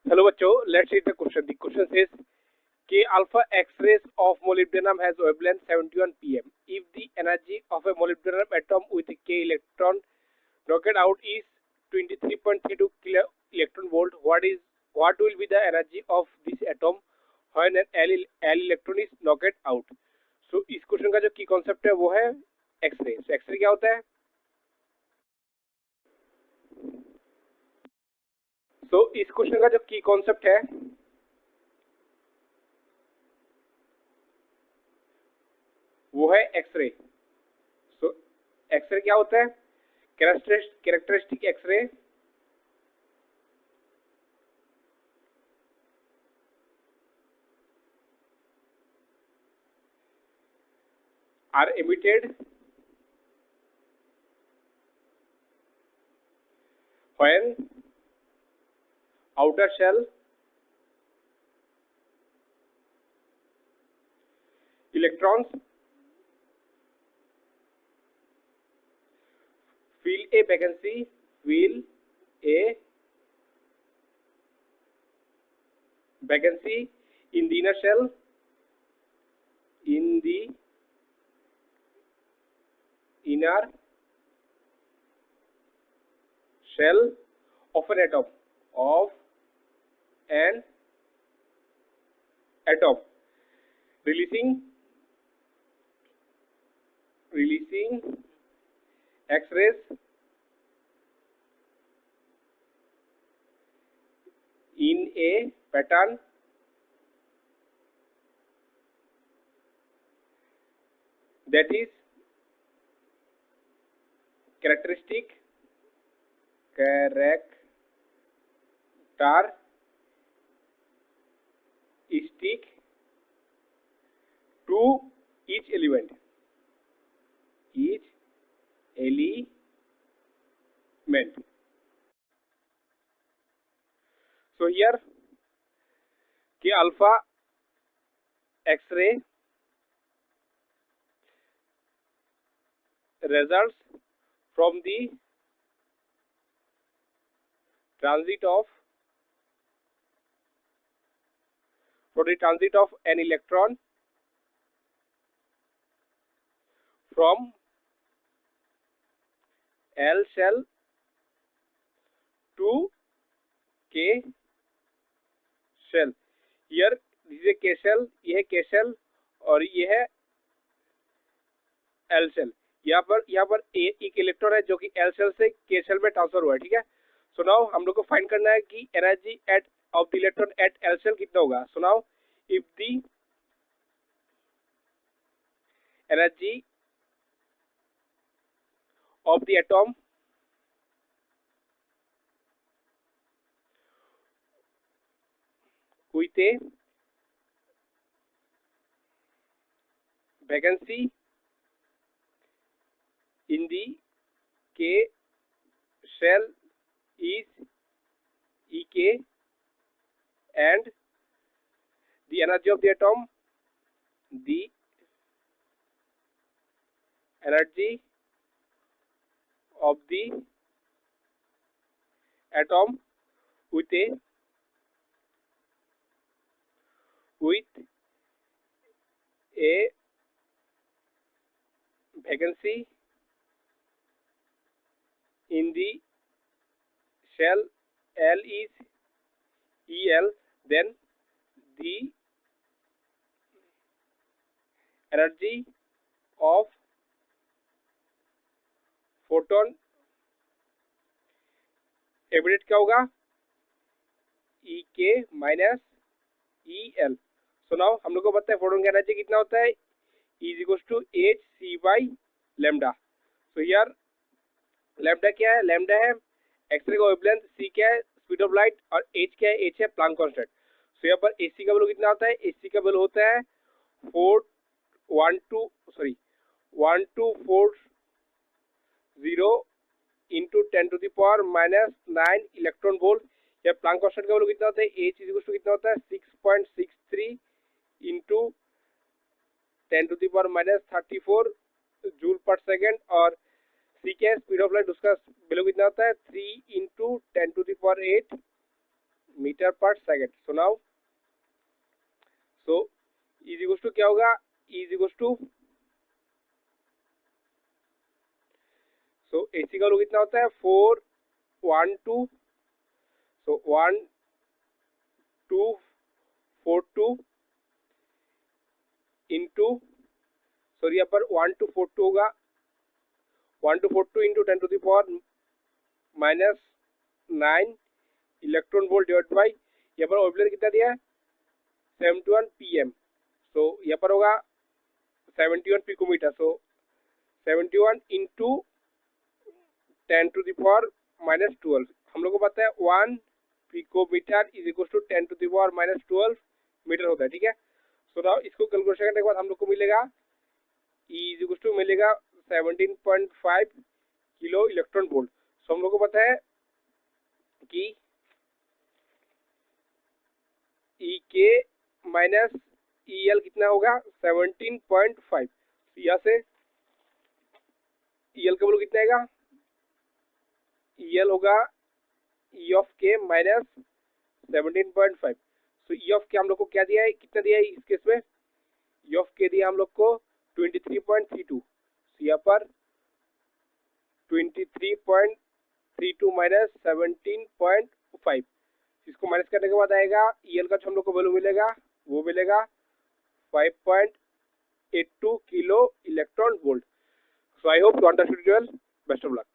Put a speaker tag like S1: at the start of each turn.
S1: Hello बच्चों, let's read the question. The question says K alpha X-rays of molybdenum has wavelength 71 pm. If the energy of a molybdenum atom with a K electron knocked out is 23.32 kilo electron volt, what will be the energy of this atom when an L electron is knocked out? So इस question का जो की concept है वो है x ray. So x ray क्या होता है? So इस क्वेश्चन का जो की कॉन्सेप्ट है वो है एक्सरे. सो एक्सरे क्या होता है? Characteristic X ray are emitted when outer shell electrons fill a vacancy in the inner shell of an atom releasing X-rays in a pattern that is characteristic to each element. So here K alpha X-ray results from the transit of an electron from L shell to K shell. Here this is a K shell, ये है K shell और ये है L shell. यहाँ पर एक electron है जो कि L shell से K shell में ट्रांसफर हुआ है. ठीक है. सो नाउ हम लोग को फाइंड करना है कि energy at of the electron at L shell कितना होगा. So now if the energy of the atom with a vacancy in the K shell is Ek, and the energy of the atom with a vacancy in the shell L is El, then the energy of photon emitted क्या होगा? Ek minus El. So now हम लोग को पता है photon का energy कितना होता है, is equal to H C by lambda. So यार लेमडा क्या है? लेमडा है एक्सरे का वेवलेंथ, सी क्या है? स्पीड ऑफ लाइट, और एच क्या है? एच है प्लांक कांस्टेंट. सो यहाँ पर एसी का वैल्यू कितना होता है? एसी का वैल्यू होता है 1240 इंटू 10⁻⁻⁹ इलेक्ट्रॉन वोल्ट. या प्लांक कांस्टेंट का वैल्यू कितना होता है? एच इज इक्वल टू कितना होता है? 6.63 इंटू 10⁻⁻34 जूल पर सेकेंड. और सी क्या है? स्पीड ऑफ लाइट, उसका वैल्यू कितना होता है? 3 into 10⁸ metre per second. So now so is equal to क्या होगा, is equal to so AC का लोग कितना होता है 412 सो 1242 इंटू सॉरी यहाँ पर 1242 होगा 1242 into 10 to the power -9 electron volt divide by यहाँ पर ऑर्बिटल कितना दिया है 71 pm। सो यहाँ पर होगा 71 picometre. So 71 into 10 to the power -12 हम लोग को पता है 1 picometre is equal to 10 to the power -12 metre होता है। ठीक है, सो नाउ इसको कैलकुलेशन करने के बाद हम लोग को मिलेगा ई इज इक्वल टू मिलेगा 17.5 किलो इलेक्ट्रॉन वोल्ट। सो हम लोग को पता है कि ई के माइनस ई एल कितना होगा 17.5। यहाँ से ई एल का वैल्यू कितना आएगा, ई एल होगा ई ऑफ के माइनस 17.5। सो ई ऑफ के हम लोग को क्या दिया है, कितना दिया है इस केस में, ई ऑफ के दिया हम लोग को 23.32। यहाँ पर 23.32 माइनस 17.5 इसको माइनस करने के बाद आएगा ई एल का जो हम लोग को वैल्यू मिलेगा वो मिलेगा 5.82 kilo electron volt. So I hope you understood well, best of luck.